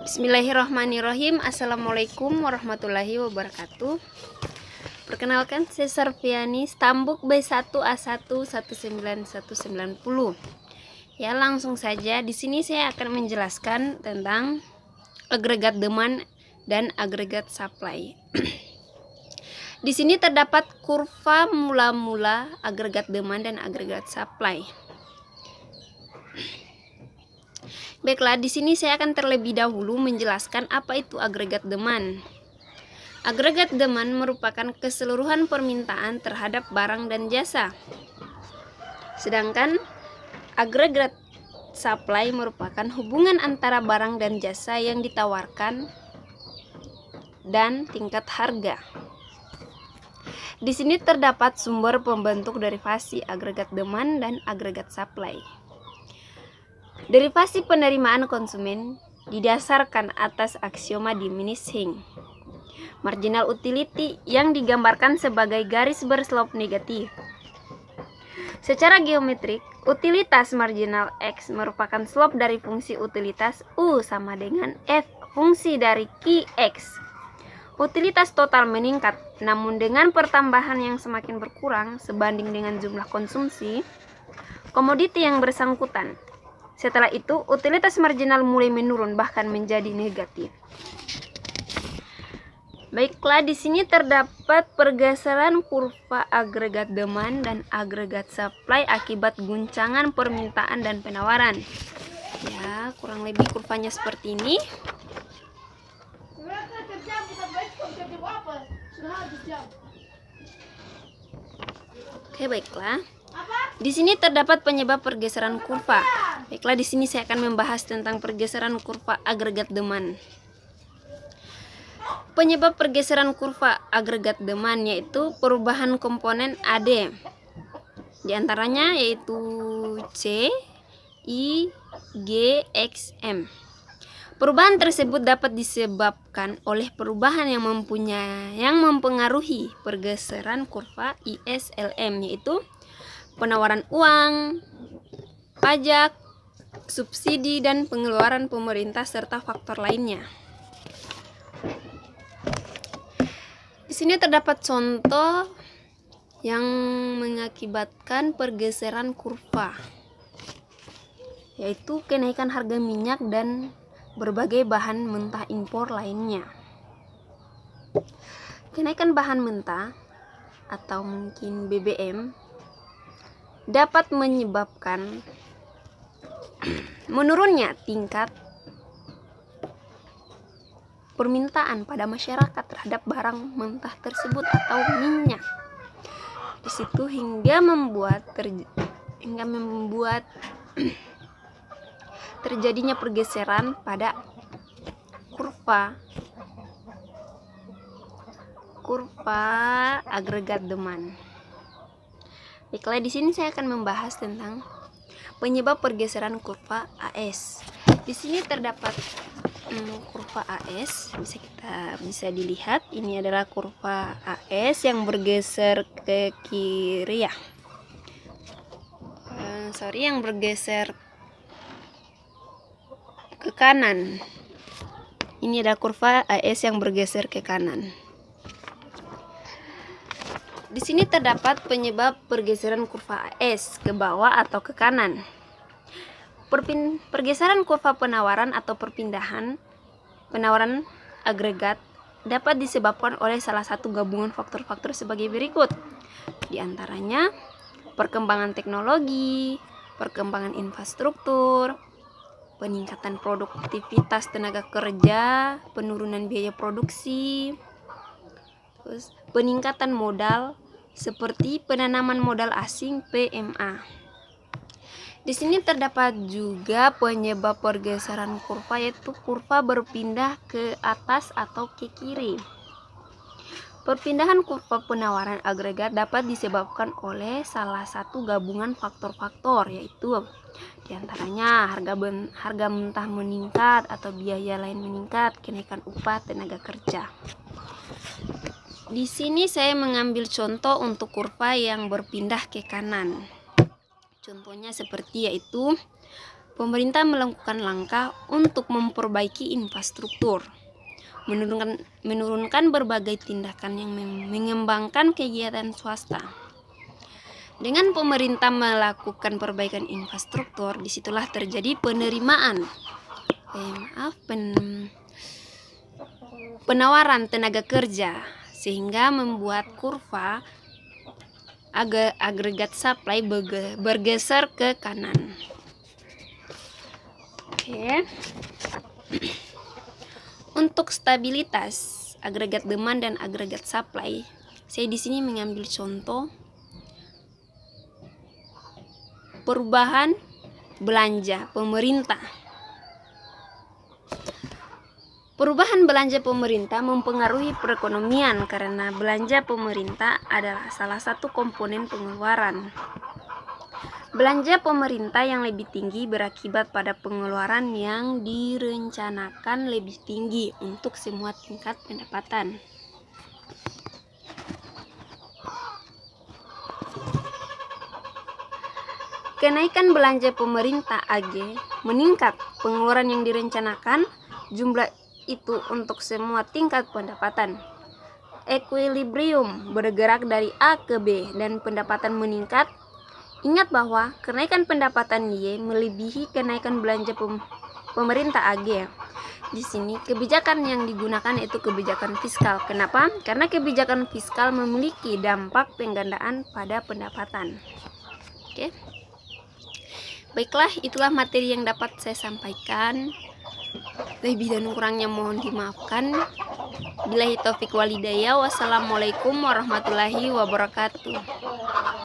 Bismillahirrahmanirrahim. Assalamualaikum warahmatullahi wabarakatuh. Perkenalkan, saya Sarfiani, Stambuk B1A1 19190. Ya, langsung saja. Di sini saya akan menjelaskan tentang agregat demand dan agregat supply. Di sini terdapat kurva mula-mula agregat demand dan agregat supply. Baiklah, di sini saya akan terlebih dahulu menjelaskan apa itu agregat demand. Agregat demand merupakan keseluruhan permintaan terhadap barang dan jasa. Sedangkan agregat supply merupakan hubungan antara barang dan jasa yang ditawarkan dan tingkat harga. Di sini terdapat sumber pembentuk derivasi agregat demand dan agregat supply. Derivasi penerimaan konsumen didasarkan atas aksioma diminishing marginal utility yang digambarkan sebagai garis berslop negatif. Secara geometrik, utilitas marginal X merupakan slop dari fungsi utilitas U sama dengan F fungsi dari Q X. Utilitas total meningkat, namun dengan pertambahan yang semakin berkurang sebanding dengan jumlah konsumsi komoditi yang bersangkutan. Setelah itu, utilitas marginal mulai menurun bahkan menjadi negatif. Baiklah, di sini terdapat pergeseran kurva agregat demand dan agregat supply akibat guncangan permintaan dan penawaran. Ya, kurang lebih kurvanya seperti ini. Oke, baiklah. Di sini terdapat penyebab pergeseran kurva. Baiklah, di sini saya akan membahas tentang pergeseran kurva agregat demand. Penyebab pergeseran kurva agregat demand yaitu perubahan komponen AD. Di antaranya yaitu C, I, G, X, M. Perubahan tersebut dapat disebabkan oleh perubahan yang mempengaruhi pergeseran kurva ISLM, yaitu penawaran uang, pajak, subsidi, dan pengeluaran pemerintah serta faktor lainnya. Di sini terdapat contoh yang mengakibatkan pergeseran kurva, yaitu kenaikan harga minyak dan berbagai bahan mentah impor lainnya. Kenaikan bahan mentah atau mungkin BBM dapat menyebabkan menurunnya tingkat permintaan pada masyarakat terhadap barang mentah tersebut atau minyak. Di situ hingga membuat terjadinya pergeseran pada kurva agregat demand. Baiklah, di sini saya akan membahas tentang penyebab pergeseran kurva AS. Di sini terdapat kurva AS, bisa dilihat. Ini adalah kurva AS yang bergeser ke kiri ya. Yang bergeser ke kanan. Ini adalah kurva AS yang bergeser ke kanan. Di sini terdapat penyebab pergeseran kurva AS ke bawah atau ke kanan. Pergeseran kurva penawaran atau penawaran agregat dapat disebabkan oleh salah satu gabungan faktor-faktor sebagai berikut. Di antaranya perkembangan teknologi, perkembangan infrastruktur, peningkatan produktivitas tenaga kerja, penurunan biaya produksi, terus peningkatan modal seperti penanaman modal asing PMA. Di sini terdapat juga penyebab pergeseran kurva, yaitu kurva berpindah ke atas atau ke kiri. Perpindahan kurva penawaran agregat dapat disebabkan oleh salah satu gabungan faktor-faktor, yaitu diantaranya harga mentah meningkat atau biaya lain meningkat, kenaikan upah tenaga kerja. Di sini saya mengambil contoh untuk kurva yang berpindah ke kanan. Contohnya seperti yaitu pemerintah melakukan langkah untuk memperbaiki infrastruktur, menurunkan berbagai tindakan yang mengembangkan kegiatan swasta. Dengan pemerintah melakukan perbaikan infrastruktur, disitulah terjadi penawaran tenaga kerja, sehingga membuat kurva agregat supply bergeser ke kanan. Oke. Untuk stabilitas agregat demand dan agregat supply, saya di sini mengambil contoh perubahan belanja pemerintah. Perubahan belanja pemerintah mempengaruhi perekonomian karena belanja pemerintah adalah salah satu komponen pengeluaran. Belanja pemerintah yang lebih tinggi berakibat pada pengeluaran yang direncanakan lebih tinggi untuk semua tingkat pendapatan. Kenaikan belanja pemerintah AG meningkat pengeluaran yang direncanakan, jumlah itu untuk semua tingkat pendapatan. Equilibrium bergerak dari A ke B dan pendapatan meningkat. Ingat bahwa kenaikan pendapatan Y melebihi kenaikan belanja pemerintah AG. Di sini kebijakan yang digunakan itu kebijakan fiskal. Kenapa? Karena kebijakan fiskal memiliki dampak penggandaan pada pendapatan. Oke. Baiklah, itulah materi yang dapat saya sampaikan. Lebih dan kurangnya mohon dimaafkan. Billahi taufik walhidayah. Wassalamualaikum warahmatullahi wabarakatuh.